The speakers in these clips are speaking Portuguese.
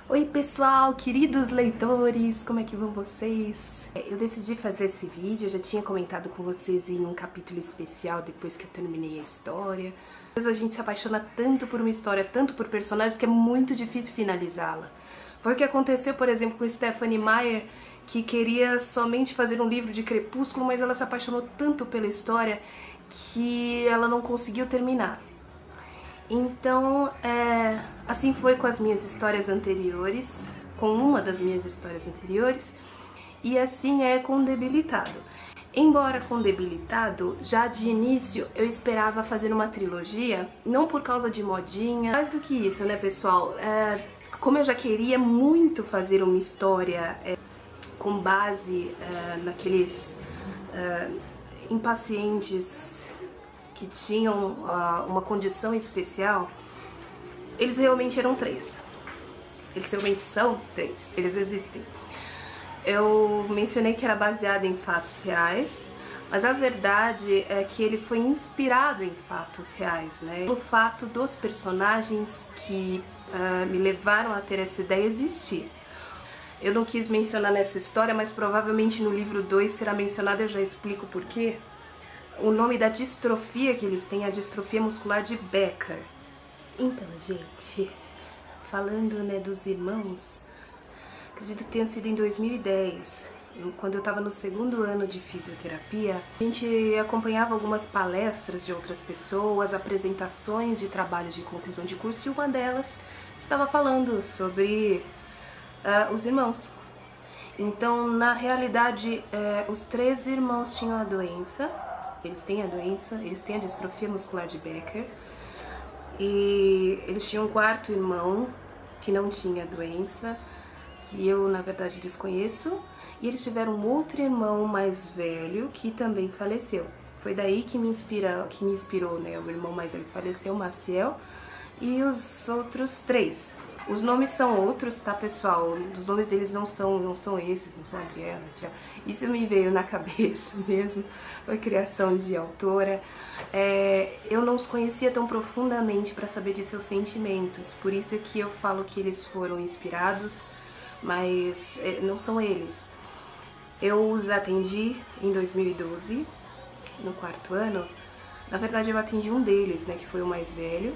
Oi pessoal, queridos leitores, como é que vão vocês? Eu decidi fazer esse vídeo, eu já tinha comentado com vocês em um capítulo especial depois que eu terminei a história. Às vezes a gente se apaixona tanto por uma história, tanto por personagens, que é muito difícil finalizá-la. Foi o que aconteceu, por exemplo, com Stephenie Meyer, que queria somente fazer um livro de Crepúsculo, mas ela se apaixonou tanto pela história que ela não conseguiu terminar. Então, assim foi com as minhas histórias anteriores, com uma das minhas histórias anteriores, e assim é com Debilitado. Embora com Debilitado, já de início eu esperava fazer uma trilogia, não por causa de modinha, mais do que isso, né, pessoal? Como eu já queria muito fazer uma história com base naqueles impacientes que tinham uma condição especial, eles realmente eram três. Eles realmente são três. Eles existem. Eu mencionei que era baseado em fatos reais, mas a verdade é que ele foi inspirado em fatos reais, né? O fato dos personagens que me levaram a ter essa ideia existir. Eu não quis mencionar nessa história, mas provavelmente no livro 2 será mencionado, eu já explico por quê. O nome da distrofia que eles têm é a distrofia muscular de Becker. Então, gente, falando, né, dos irmãos, acredito que tenha sido em 2010, quando eu estava no segundo ano de fisioterapia. A gente acompanhava algumas palestras de outras pessoas, apresentações de trabalhos de conclusão de curso, e uma delas estava falando sobre os irmãos. Então, na realidade, os três irmãos tinham a doença. Eles têm a doença, eles têm a distrofia muscular de Becker, e eles tinham um quarto irmão que não tinha a doença, que eu na verdade desconheço, e eles tiveram um outro irmão mais velho que também faleceu. Foi daí que me inspirou, né? O irmão mais velho faleceu, Maciel, e os outros três. Os nomes são outros, tá, pessoal? Os nomes deles não são esses, não são Adriana, Tia. Isso me veio na cabeça mesmo, foi criação de autora. Eu não os conhecia tão profundamente para saber de seus sentimentos, por isso que eu falo que eles foram inspirados, mas não são eles. Eu os atendi em 2012, no quarto ano. Na verdade eu atendi um deles, né, que foi o mais velho.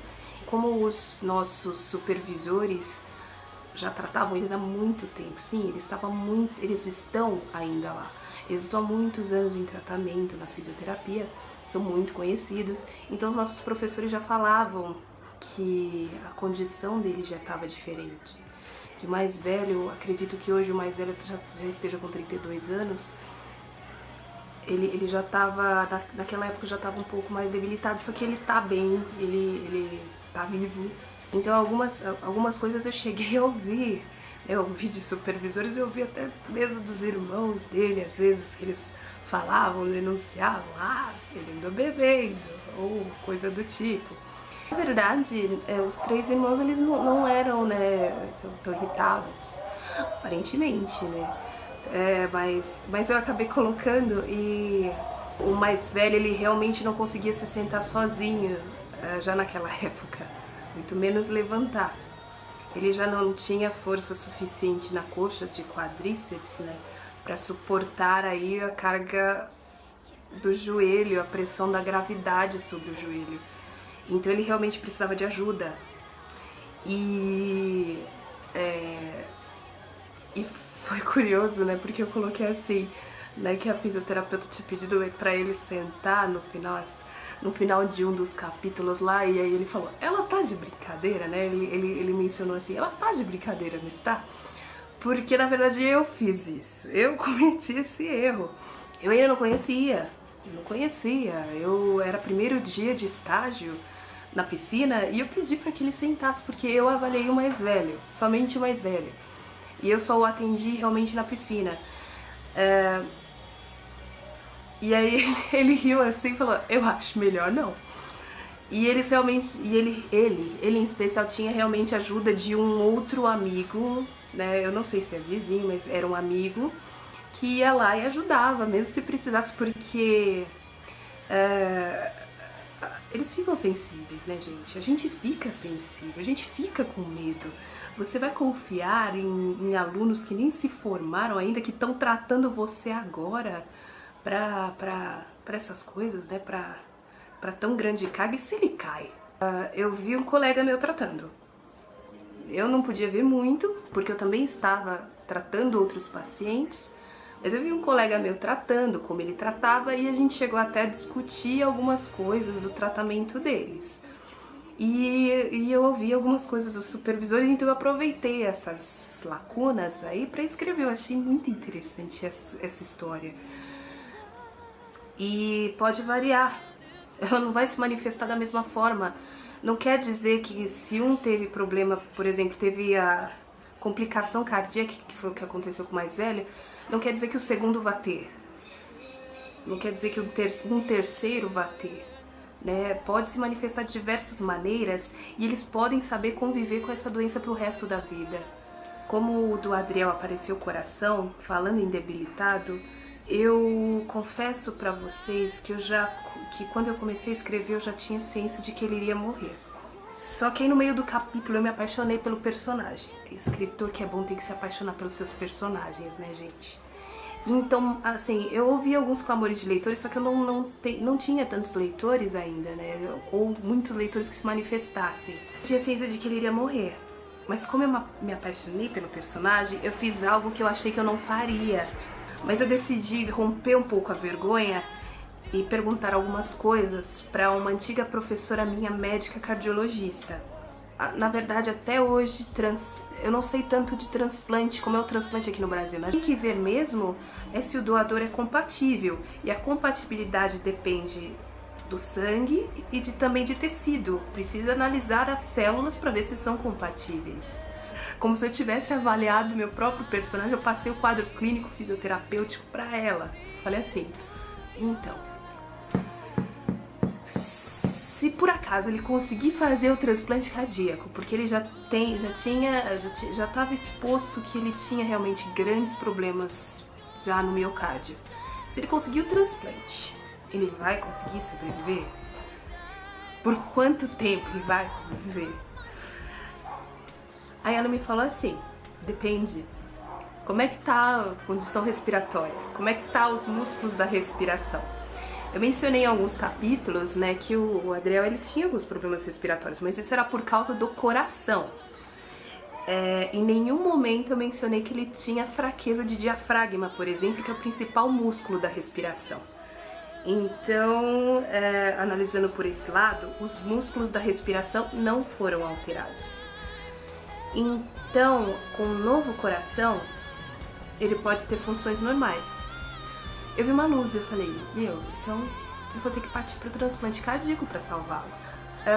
Como os nossos supervisores já tratavam eles há muito tempo, sim, eles estão ainda lá. Eles estão há muitos anos em tratamento na fisioterapia, são muito conhecidos. Então os nossos professores já falavam que a condição deles já estava diferente. Que o mais velho, acredito que hoje o mais velho já esteja com 32 anos, ele já estava, naquela época já estava um pouco mais debilitado, só que ele tá bem, ele tá vivo. Então algumas coisas eu cheguei a ouvir, eu ouvi de supervisores, eu ouvi até mesmo dos irmãos dele, às vezes que eles falavam, denunciavam, ele andou bebendo, ou coisa do tipo. Na verdade, os três irmãos, eles não eram, né, tão irritados, aparentemente, né, mas eu acabei colocando, e o mais velho, ele realmente não conseguia se sentar sozinho, já naquela época, muito menos levantar. Ele já não tinha força suficiente na coxa de quadríceps, né, para suportar aí a carga do joelho, a pressão da gravidade sobre o joelho. Então ele realmente precisava de ajuda. E foi curioso, né, porque eu coloquei assim, né, que a fisioterapeuta tinha pedido para ele sentar no final de um dos capítulos lá, e aí ele falou, ela tá de brincadeira, né? Ele mencionou assim, ela tá de brincadeira, não está? Porque na verdade eu fiz isso, eu cometi esse erro. Eu ainda não conhecia, eu era primeiro dia de estágio na piscina e eu pedi para que ele sentasse, porque eu avaliei o mais velho, somente o mais velho. E eu só o atendi realmente na piscina. E aí ele riu assim e falou, eu acho melhor não. E eles realmente, ele em especial tinha realmente a ajuda de um outro amigo, né? Eu não sei se é vizinho, mas era um amigo que ia lá e ajudava, mesmo se precisasse, porque eles ficam sensíveis, né, gente? A gente fica sensível, a gente fica com medo. Você vai confiar em alunos que nem se formaram ainda, que estão tratando você agora pra essas coisas, né? Pra tão grande carga, e se ele cai? Eu vi um colega meu tratando. Eu não podia ver muito, porque eu também estava tratando outros pacientes, mas eu vi um colega meu tratando, como ele tratava, e a gente chegou até a discutir algumas coisas do tratamento deles. E eu ouvi algumas coisas do supervisor, então eu aproveitei essas lacunas aí para escrever. Eu achei muito interessante essa história. E pode variar, ela não vai se manifestar da mesma forma. Não quer dizer que se um teve problema, por exemplo, teve a complicação cardíaca, que foi o que aconteceu com o mais velho, não quer dizer que o segundo vá ter. Não quer dizer que um terceiro vá ter. Né? Pode se manifestar de diversas maneiras e eles podem saber conviver com essa doença pro resto da vida. Como o do Adriel apareceu o coração, falando em debilitado, eu confesso pra vocês que que quando eu comecei a escrever eu já tinha ciência de que ele iria morrer. Só que aí no meio do capítulo eu me apaixonei pelo personagem. Escritor que é bom tem que se apaixonar pelos seus personagens, né, gente? Então, assim, eu ouvi alguns clamores de leitores, só que eu não tinha tantos leitores ainda, né? Ou muitos leitores que se manifestassem. Eu tinha ciência de que ele iria morrer. Mas como eu me apaixonei pelo personagem, eu fiz algo que eu achei que eu não faria. Mas eu decidi romper um pouco a vergonha e perguntar algumas coisas para uma antiga professora minha, médica cardiologista. Na verdade, até hoje, eu não sei tanto de transplante, como é o transplante aqui no Brasil, né? Tem que ver mesmo é se o doador é compatível. E a compatibilidade depende do sangue e também de tecido. Precisa analisar as células para ver se são compatíveis. Como se eu tivesse avaliado meu próprio personagem, eu passei o quadro clínico fisioterapêutico para ela. Falei assim, então, se por acaso ele conseguir fazer o transplante cardíaco, porque ele já estava exposto que ele tinha realmente grandes problemas já no miocárdio. Se ele conseguir o transplante, ele vai conseguir sobreviver? Por quanto tempo ele vai sobreviver? Aí ela me falou assim, depende. Como é que tá a condição respiratória? Como é que tá os músculos da respiração? Eu mencionei em alguns capítulos, né, que o Adriel ele tinha alguns problemas respiratórios, mas isso era por causa do coração. Em nenhum momento eu mencionei que ele tinha fraqueza de diafragma, por exemplo, que é o principal músculo da respiração. Então, analisando por esse lado, os músculos da respiração não foram alterados. Então, com um novo coração, ele pode ter funções normais. Eu vi uma luz e eu falei, então eu vou ter que partir para o transplante cardíaco para salvá-lo.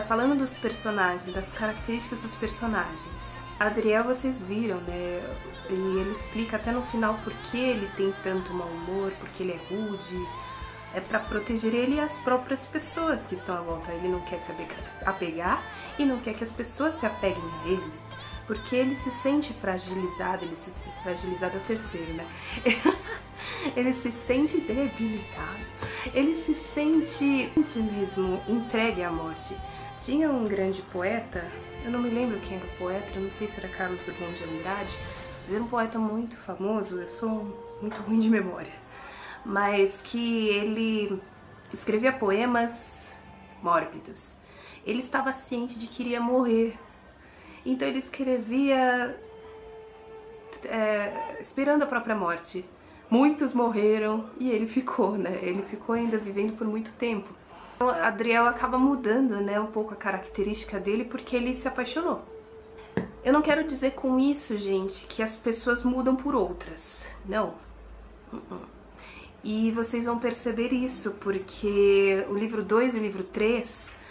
Falando dos personagens, das características dos personagens, Adriel vocês viram, né? E ele explica até no final por que ele tem tanto mau humor, porque ele é rude. É para proteger ele e as próprias pessoas que estão à volta. Ele não quer se apegar e não quer que as pessoas se apeguem a ele. Porque ele se sente fragilizado, fragilizado é o terceiro, né? Ele se sente debilitado, ele se sente mesmo entregue à morte. Tinha um grande poeta, eu não me lembro quem era o poeta, eu não sei se era Carlos Drummond de Andrade, mas era um poeta muito famoso, eu sou muito ruim de memória, mas que ele escrevia poemas mórbidos. Ele estava ciente de que iria morrer. Então ele escrevia esperando a própria morte. Muitos morreram e ele ficou, né? Ele ficou ainda vivendo por muito tempo. Então, Adriel acaba mudando, né, um pouco a característica dele porque ele se apaixonou. Eu não quero dizer com isso, gente, que as pessoas mudam por outras. Não. E vocês vão perceber isso porque o livro 2 e o livro 3...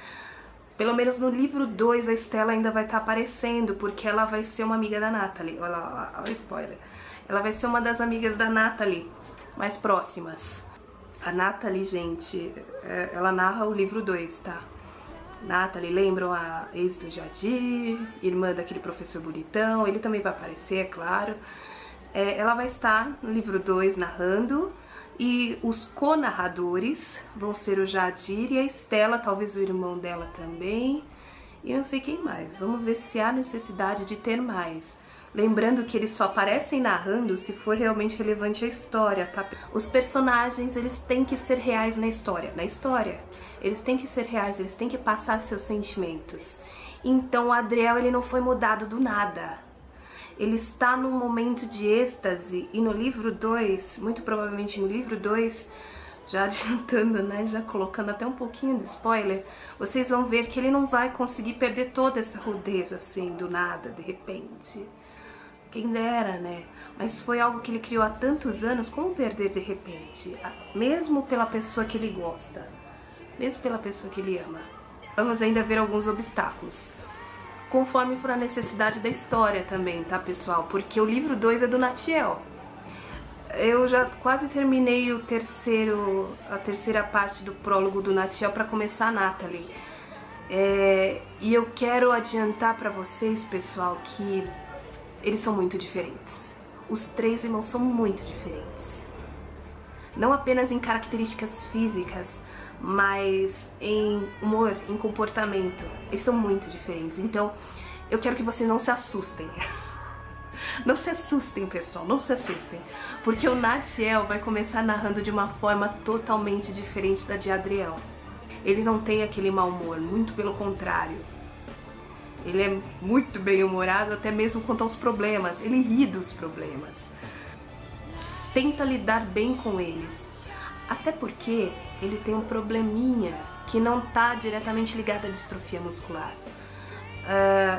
Pelo menos no livro 2 a Stella ainda vai estar aparecendo, porque ela vai ser uma amiga da Natalie. Olha o spoiler. Ela vai ser uma das amigas da Natalie, mais próximas. A Natalie, gente, ela narra o livro 2, tá? Natalie, lembram a ex do Jadir, irmã daquele professor bonitão, ele também vai aparecer, é claro. Ela vai estar no livro 2 narrando, E os co-narradores vão ser o Jadir e a Estela, talvez o irmão dela também, e não sei quem mais. Vamos ver se há necessidade de ter mais. Lembrando que eles só aparecem narrando se for realmente relevante a história, tá? Os personagens, eles têm que ser reais na história. Na história, eles têm que ser reais, eles têm que passar seus sentimentos. Então, o Adriel, ele não foi mudado do nada. Ele está num momento de êxtase, e no livro 2, muito provavelmente no livro 2, já adiantando, né, já colocando até um pouquinho de spoiler, vocês vão ver que ele não vai conseguir perder toda essa rudez assim, do nada, de repente. Quem dera, né? Mas foi algo que ele criou há tantos anos, como perder de repente? Mesmo pela pessoa que ele gosta, mesmo pela pessoa que ele ama. Vamos ainda ver alguns obstáculos, conforme for a necessidade da história também, tá, pessoal? Porque o livro 2 é do Natiel. Eu já quase terminei a terceira parte do prólogo do Natiel para começar a Natalie. E eu quero adiantar para vocês, pessoal, que eles são muito diferentes. Os três irmãos são muito diferentes. Não apenas em características físicas, mas em humor, em comportamento. Eles são muito diferentes. Então, eu quero que vocês não se assustem. Não se assustem, pessoal, não se assustem. Porque o Natiel vai começar narrando de uma forma totalmente diferente da de Adriel. Ele não tem aquele mau humor, muito pelo contrário. Ele é muito bem-humorado, até mesmo quanto aos problemas. Ele ri dos problemas. Tenta lidar bem com eles. Até porque ele tem um probleminha que não está diretamente ligado à distrofia muscular.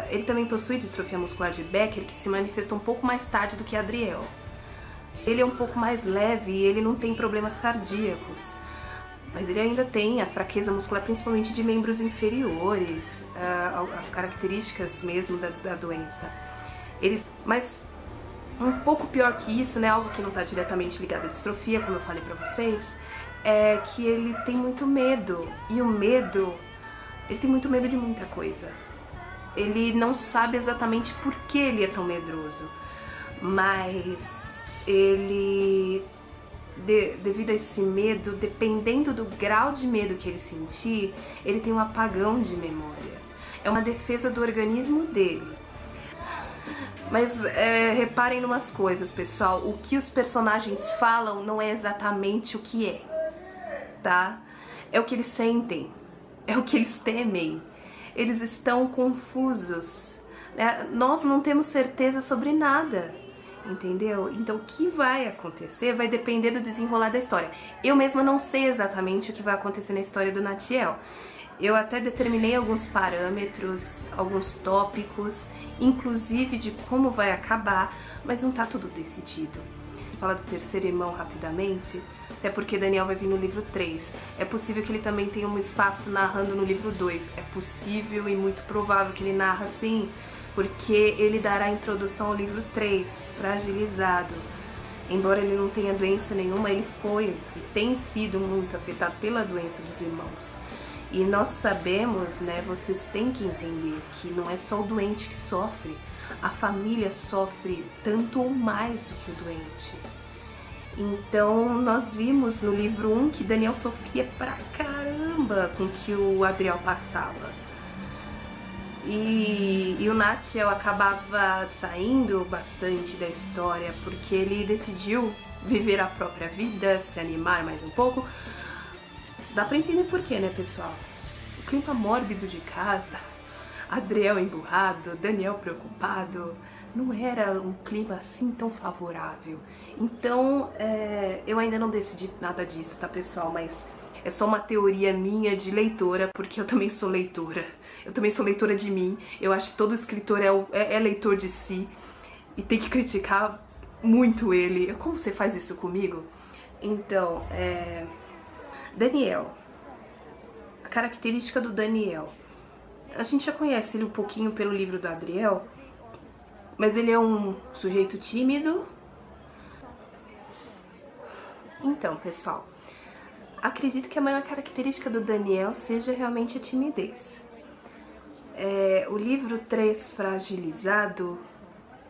Ele também possui distrofia muscular de Becker, que se manifestou um pouco mais tarde do que Adriel. Ele é um pouco mais leve e ele não tem problemas cardíacos. Mas ele ainda tem a fraqueza muscular, principalmente de membros inferiores, as características mesmo da doença. Mas um pouco pior que isso, né, algo que não está diretamente ligado à distrofia, como eu falei pra vocês, é que ele tem muito medo. E o medo, ele tem muito medo de muita coisa. Ele não sabe exatamente por que ele é tão medroso, mas ele... devido a esse medo, dependendo do grau de medo que ele sentir, ele tem um apagão de memória. É uma defesa do organismo dele. Mas reparem em umas coisas, pessoal. O que os personagens falam não é exatamente o que é, tá? É o que eles sentem, é o que eles temem. Eles estão confusos, né? Nós não temos certeza sobre nada. Entendeu? Então o que vai acontecer vai depender do desenrolar da história. Eu mesma não sei exatamente o que vai acontecer na história do Natiel. Eu até determinei alguns parâmetros, alguns tópicos, inclusive de como vai acabar, mas não tá tudo decidido. Vou falar do terceiro irmão rapidamente, até porque Daniel vai vir no livro 3. É possível que ele também tenha um espaço narrando no livro 2. É possível e muito provável que ele narra sim, porque ele dará a introdução ao livro 3, Fragilizado. Embora ele não tenha doença nenhuma, ele foi e tem sido muito afetado pela doença dos irmãos. E nós sabemos, né, vocês têm que entender que não é só o doente que sofre, a família sofre tanto ou mais do que o doente. Então nós vimos no livro 1 que Daniel sofria pra caramba com o que o Adriel passava. E o Natiel acabava saindo bastante da história porque ele decidiu viver a própria vida, se animar mais um pouco. Dá pra entender por quê, né, pessoal? O clima mórbido de casa, Adriel emburrado, Daniel preocupado, não era um clima assim tão favorável. Então, eu ainda não decidi nada disso, tá, pessoal? Mas é só uma teoria minha de leitora, porque eu também sou leitora. Eu também sou leitora de mim. Eu acho que todo escritor é leitor de si e tem que criticar muito ele. Como você faz isso comigo? Então, Daniel. A característica do Daniel. A gente já conhece ele um pouquinho pelo livro do Adriel, mas ele é um sujeito tímido. Então, pessoal, acredito que a maior característica do Daniel seja realmente a timidez. O livro 3, Fragilizado,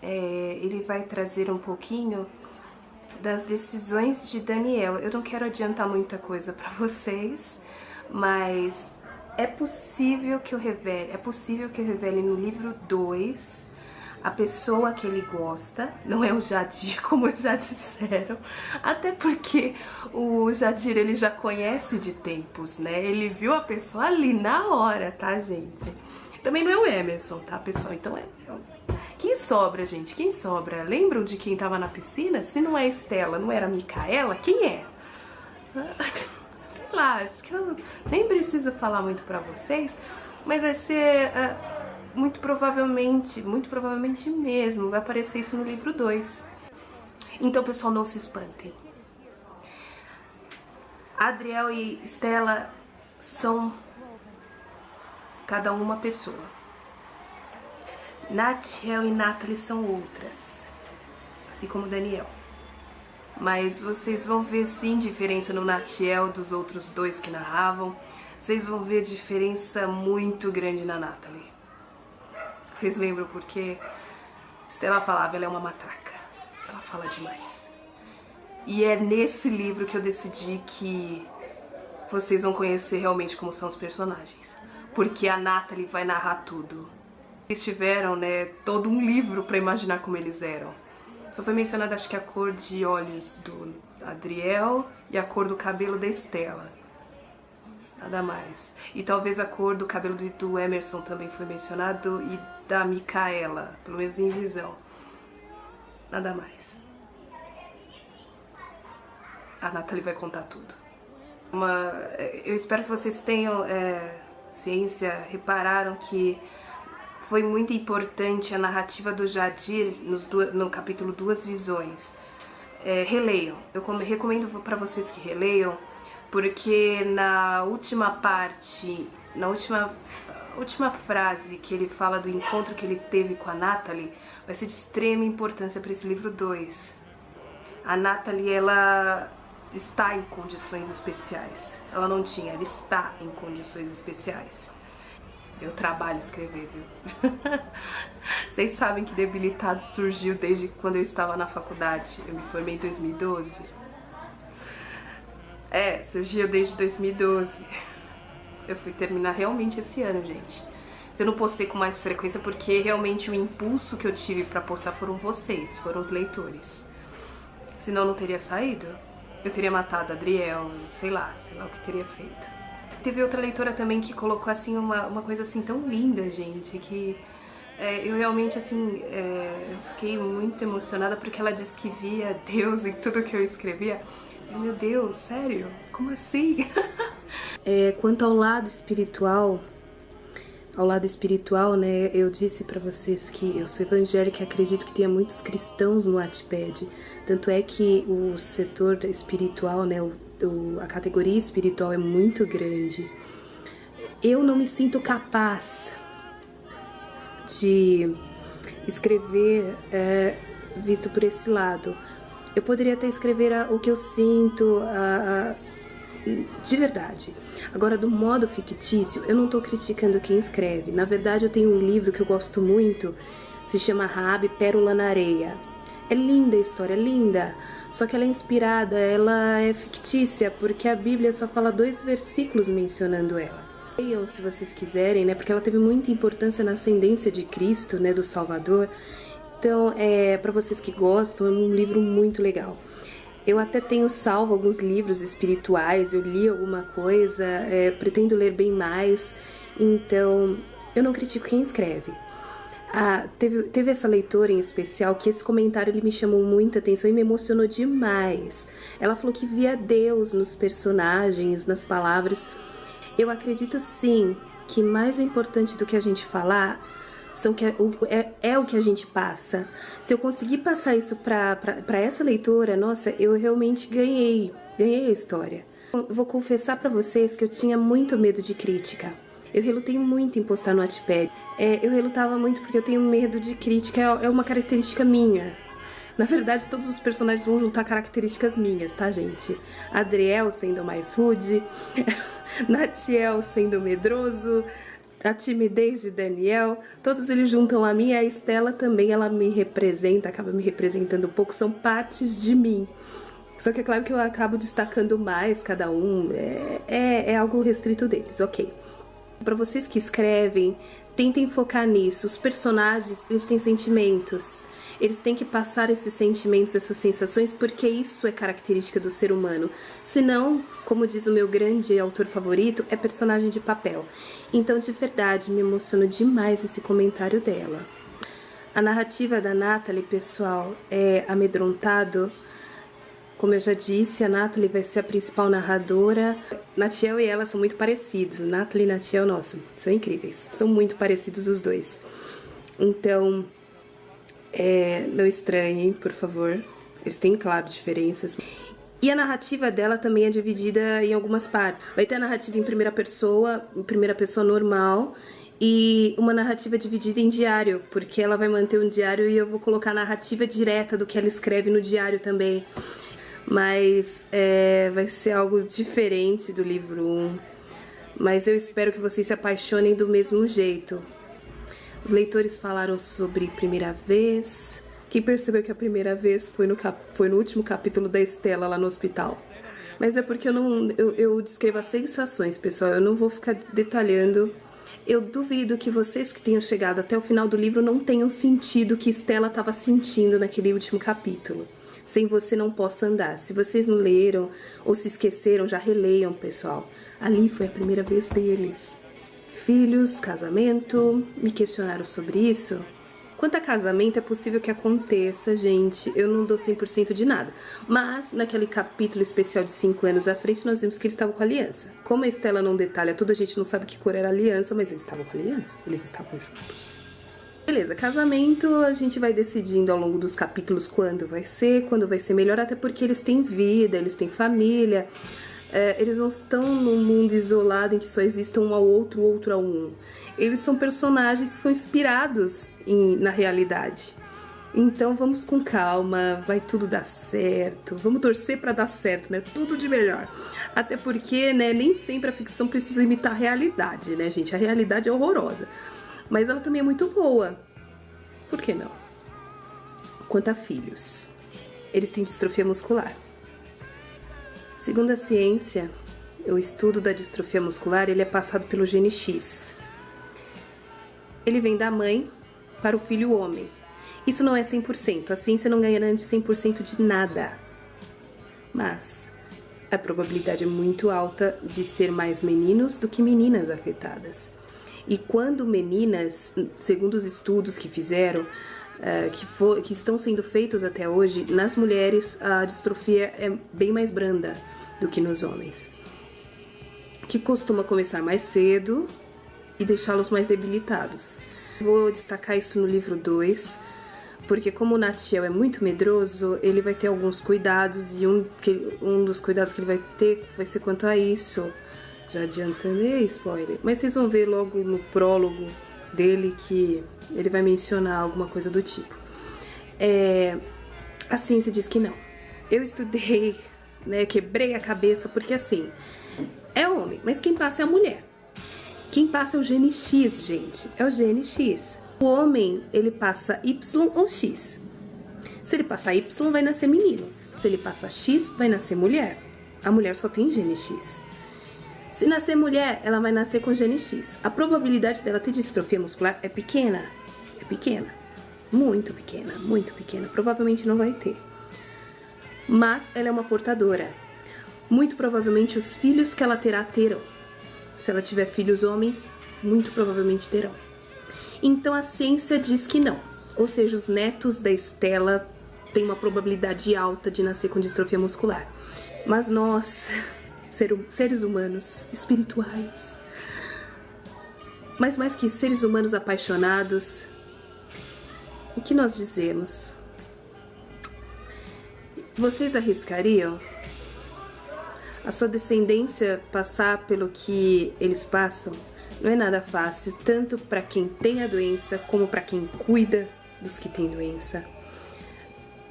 ele vai trazer um pouquinho das decisões de Daniel. Eu não quero adiantar muita coisa pra vocês, mas é possível que eu revele no livro 2 a pessoa que ele gosta. Não é o Jadir, como já disseram, até porque o Jadir ele já conhece de tempos, né? Ele viu a pessoa ali na hora, tá, gente? Também não é o Emerson, tá, pessoal? Então quem sobra, gente? Quem sobra? Lembram de quem tava na piscina? Se não é Estela, não era a Micaela? Quem é? Sei lá, acho que eu nem preciso falar muito pra vocês, mas vai ser... muito provavelmente mesmo, vai aparecer isso no livro 2. Então, pessoal, não se espantem. Adriel e Estela são cada uma pessoa. Natiel e Nathalie são outras, assim como Daniel. Mas vocês vão ver sim diferença no Natiel dos outros dois que narravam. Vocês vão ver diferença muito grande na Nathalie. Vocês lembram porque Estela falava, ela é uma matraca, ela fala demais. E é nesse livro que eu decidi que vocês vão conhecer realmente como são os personagens, porque a Nathalie vai narrar tudo. Eles tiveram, né, todo um livro para imaginar como eles eram. Só foi mencionada, acho que a cor de olhos do Adriel e a cor do cabelo da Estela. Nada mais. E talvez a cor do cabelo do Emerson também foi mencionado, e da Micaela, pelo menos em visão. Nada mais. A Nathalie vai contar tudo. Eu espero que vocês tenham ciência, repararam que foi muito importante a narrativa do Jadir no capítulo Duas Visões. Releiam. Eu recomendo para vocês que releiam, porque na última parte, na última frase que ele fala do encontro que ele teve com a Nathalie, vai ser de extrema importância para esse livro 2. A Nathalie, ela está em condições especiais. Ela não tinha, ela está em condições especiais. Eu trabalho escrever, viu? Vocês sabem que Debilitado surgiu desde quando eu estava na faculdade. Eu me formei em 2012. Surgiu desde 2012. Eu fui terminar realmente esse ano, gente. Eu não postei com mais frequência porque realmente o impulso que eu tive pra postar foram vocês, foram os leitores. Senão eu não teria saído. Eu teria matado a Adriel, sei lá o que teria feito. Teve outra leitora também que colocou assim uma coisa assim tão linda, gente, que eu realmente assim, eu fiquei muito emocionada porque ela disse que via Deus em tudo que eu escrevia. Meu Deus, sério? Como assim? Quanto ao lado espiritual, né, eu disse pra vocês que eu sou evangélica e acredito que tenha muitos cristãos no Wattpad. Tanto é que o setor espiritual, né, a categoria espiritual é muito grande. Eu não me sinto capaz de escrever visto por esse lado. Eu poderia até escrever o que eu sinto de verdade. Agora, do modo fictício, eu não tô criticando quem escreve. Na verdade, eu tenho um livro que eu gosto muito, se chama Raabe, Pérola na Areia. É linda a história, linda. Só que ela é inspirada, ela é fictícia, porque a Bíblia só fala 2 versículos mencionando ela. Leiam se vocês quiserem, né? Porque ela teve muita importância na ascendência de Cristo, né? Do Salvador. Então, para vocês que gostam, é um livro muito legal. Eu até tenho salvo alguns livros espirituais, eu li alguma coisa, pretendo ler bem mais, então eu não critico quem escreve. Teve essa leitora em especial que esse comentário ele me chamou muita atenção e me emocionou demais. Ela falou que via Deus nos personagens, nas palavras. Eu acredito sim que mais importante do que a gente falar é o que a gente passa. Se eu conseguir passar isso pra essa leitora, nossa, eu realmente ganhei a história. Eu vou confessar pra vocês que eu tinha muito medo de crítica. Eu relutei muito em postar no Wattpad. Eu relutava muito porque eu tenho medo de crítica, é uma característica minha. Na verdade, todos os personagens vão juntar características minhas, tá, gente? Adriel sendo mais rude, Natiel sendo medroso, a timidez de Daniel, todos eles juntam a mim, e a Estela também, ela me representa, acaba me representando um pouco, são partes de mim. Só que é claro que eu acabo destacando mais cada um, é algo restrito deles, ok. Para vocês que escrevem, tentem focar nisso. Os personagens, eles têm sentimentos. Eles têm que passar esses sentimentos, essas sensações, porque isso é característica do ser humano. Senão, como diz o meu grande autor favorito, é personagem de papel. Então, de verdade, me emocionou demais esse comentário dela. A narrativa da Natalie, pessoal, é amedrontado. Como eu já disse, a Natalie vai ser a principal narradora. Natiel e ela são muito parecidos. Natalie e Natiel, nossa, são incríveis. São muito parecidos os dois. Então, não estranhem, por favor. Eles têm, claro, diferenças. E a narrativa dela também é dividida em algumas partes. Vai ter a narrativa em primeira pessoa normal, e uma narrativa dividida em diário, porque ela vai manter um diário e eu vou colocar a narrativa direta do que ela escreve no diário também. Mas vai ser algo diferente do livro 1. Mas eu espero que vocês se apaixonem do mesmo jeito. Os leitores falaram sobre primeira vez. Quem percebeu que a primeira vez foi no último capítulo da Estela lá no hospital. Mas é porque eu descrevo as sensações, pessoal. Eu não vou ficar detalhando. Eu duvido que vocês que tenham chegado até o final do livro não tenham sentido o que Estela estava sentindo naquele último capítulo. Sem Você Não Posso Andar. Se vocês não leram ou se esqueceram, já releiam, pessoal. Ali foi a primeira vez deles. Filhos, casamento, me questionaram sobre isso. Quanto a casamento, é possível que aconteça, gente. Eu não dou 100% de nada. Mas, naquele capítulo especial de 5 anos à frente, nós vimos que eles estavam com aliança. Como a Estela não detalha tudo, a gente não sabe que cor era a aliança, mas eles estavam com aliança. Eles estavam juntos. Beleza, casamento a gente vai decidindo ao longo dos capítulos quando vai ser melhor, até porque eles têm vida, eles têm família, eles não estão num mundo isolado em que só exista um ao outro, o outro a um. Eles são personagens que são inspirados na realidade. Então vamos com calma, vai tudo dar certo, vamos torcer pra dar certo, né? Tudo de melhor. Até porque, né, nem sempre a ficção precisa imitar a realidade, né, gente? A realidade é horrorosa. Mas ela também é muito boa. Por que não? Quanto a filhos, eles têm distrofia muscular. Segundo a ciência, o estudo da distrofia muscular, ele é passado pelo gene X. Ele vem da mãe para o filho homem. Isso não é 100%. A ciência não garante 100% de nada. Mas a probabilidade é muito alta de ser mais meninos do que meninas afetadas. E quando meninas, segundo os estudos que fizeram, que estão sendo feitos até hoje, nas mulheres a distrofia é bem mais branda do que nos homens. Que costuma começar mais cedo e deixá-los mais debilitados. Vou destacar isso no livro 2, porque como o Natiel é muito medroso, ele vai ter alguns cuidados, e um dos cuidados que ele vai ter vai ser quanto a isso. Já adiantando, spoiler. Mas vocês vão ver logo no prólogo dele que ele vai mencionar alguma coisa do tipo. A ciência diz que não. Eu estudei, né, quebrei a cabeça, porque assim, é homem, mas quem passa é a mulher. Quem passa é o gene X, gente. É o gene X. O homem, ele passa Y ou X. Se ele passar Y, vai nascer menino. Se ele passar X, vai nascer mulher. A mulher só tem gene X. Se nascer mulher, ela vai nascer com gene X. A probabilidade dela ter distrofia muscular é pequena. É pequena. Muito pequena, muito pequena. Provavelmente não vai ter. Mas ela é uma portadora. Muito provavelmente os filhos que ela terão. Se ela tiver filhos homens, muito provavelmente terão. Então a ciência diz que não. Ou seja, os netos da Estela têm uma probabilidade alta de nascer com distrofia muscular. Mas nós, seres humanos espirituais, mas mais que seres humanos apaixonados, o que nós dizemos? Vocês arriscariam a sua descendência passar pelo que eles passam? Não é nada fácil, tanto para quem tem a doença como para quem cuida dos que têm doença.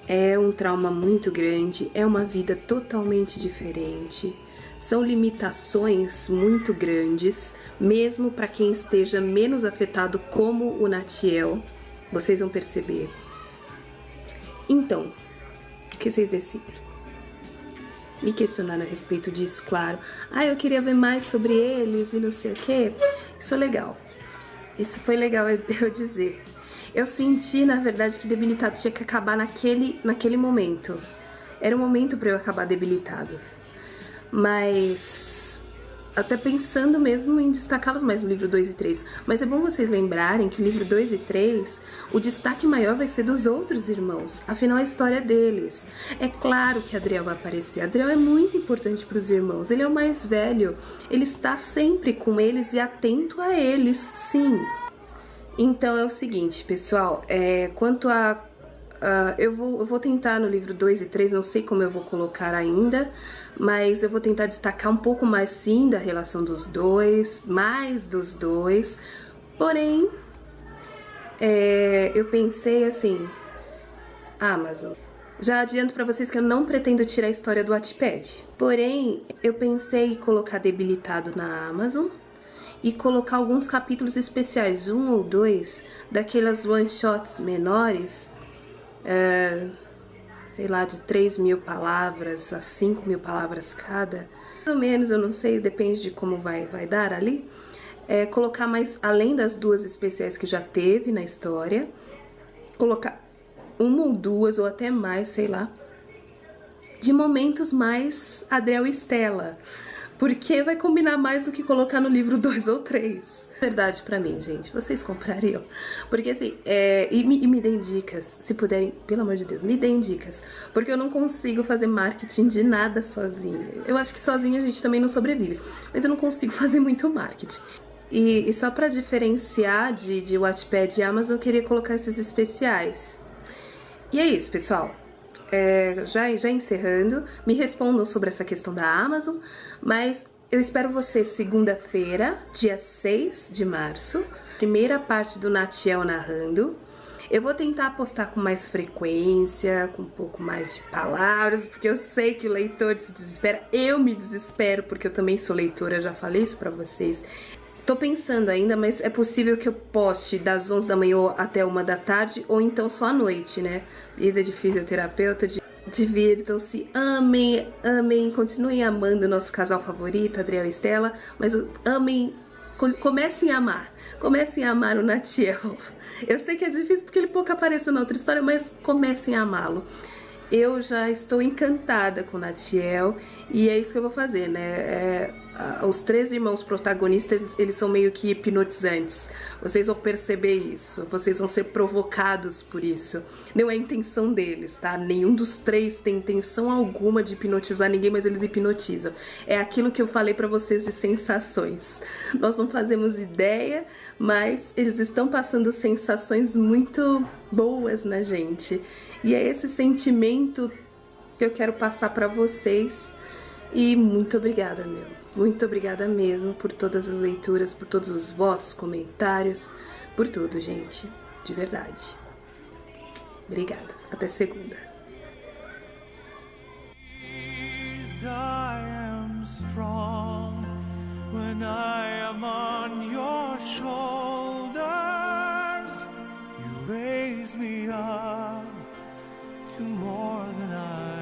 É um trauma muito grande, é uma vida totalmente diferente. são limitações muito grandes, mesmo para quem esteja menos afetado como o Natiel, vocês vão perceber. Então, o que vocês decidem? Me questionaram a respeito disso, claro. Ah, eu queria ver mais sobre eles e não sei o quê. Isso é legal. Isso foi legal eu dizer. Eu senti, na verdade, que Debilitado tinha que acabar naquele momento. Era o momento para eu acabar Debilitado. Mas até pensando mesmo em destacá-los mais no livro 2 e 3. Mas é bom vocês lembrarem que o livro 2 e 3, o destaque maior vai ser dos outros irmãos. Afinal, a história deles. É claro que Adriel vai aparecer. Adriel é muito importante para os irmãos. Ele é o mais velho. Ele está sempre com eles e atento a eles, sim. Então é o seguinte, pessoal. Quanto a... eu vou tentar no livro 2 e 3, não sei como eu vou colocar ainda, mas eu vou tentar destacar um pouco mais sim da relação dos dois, mais dos dois. Porém, eu pensei assim, Amazon, já adianto pra vocês que eu não pretendo tirar a história do Wattpad. Porém, eu pensei em colocar Debilitado na Amazon e colocar alguns capítulos especiais, 1 ou 2, daquelas one-shots menores, sei lá, de 3.000 palavras a 5.000 palavras cada. Mais ou menos, eu não sei, depende de como vai dar ali. Colocar mais, além das 2 especiais que já teve na história, colocar 1 ou 2 ou até mais, sei lá, de momentos mais Adriel e Stella. Porque vai combinar mais do que colocar no livro 2 ou 3. Verdade pra mim, gente. Vocês comprariam? Porque assim, e me deem dicas, se puderem, pelo amor de Deus, me deem dicas. Porque eu não consigo fazer marketing de nada sozinha. Eu acho que sozinha a gente também não sobrevive. Mas eu não consigo fazer muito marketing. E só pra diferenciar de Wattpad e Amazon, eu queria colocar esses especiais. E é isso, pessoal. Já encerrando, me respondam sobre essa questão da Amazon, mas eu espero vocês segunda-feira, dia 6 de março, primeira parte do Natiel narrando. Eu vou tentar postar com mais frequência, com um pouco mais de palavras, porque eu sei que o leitor se desespera, eu me desespero, porque eu também sou leitora, já falei isso pra vocês. Tô pensando ainda, mas é possível que eu poste das 11 da manhã até 1 da tarde, ou então só à noite, né? Vida de fisioterapeuta, divirtam-se, amem, continuem amando o nosso casal favorito, Adriel e Stella, mas amem, comecem a amar o Natiel. Eu sei que é difícil porque ele pouco apareceu na outra história, mas comecem a amá-lo. Eu já estou encantada com o Natiel e é isso que eu vou fazer, né? Os 3 irmãos protagonistas, eles são meio que hipnotizantes. Vocês vão perceber isso, vocês vão ser provocados por isso. Não é a intenção deles, tá? Nenhum dos 3 tem intenção alguma de hipnotizar ninguém, mas eles hipnotizam. É aquilo que eu falei pra vocês de sensações. Nós não fazemos ideia, mas eles estão passando sensações muito boas na gente. E é esse sentimento que eu quero passar pra vocês. E muito obrigada, muito obrigada mesmo por todas as leituras, por todos os votos, comentários, por tudo, gente, de verdade. Obrigada, até segunda. I am strong when I am on your shoulders. You raise me up to more than I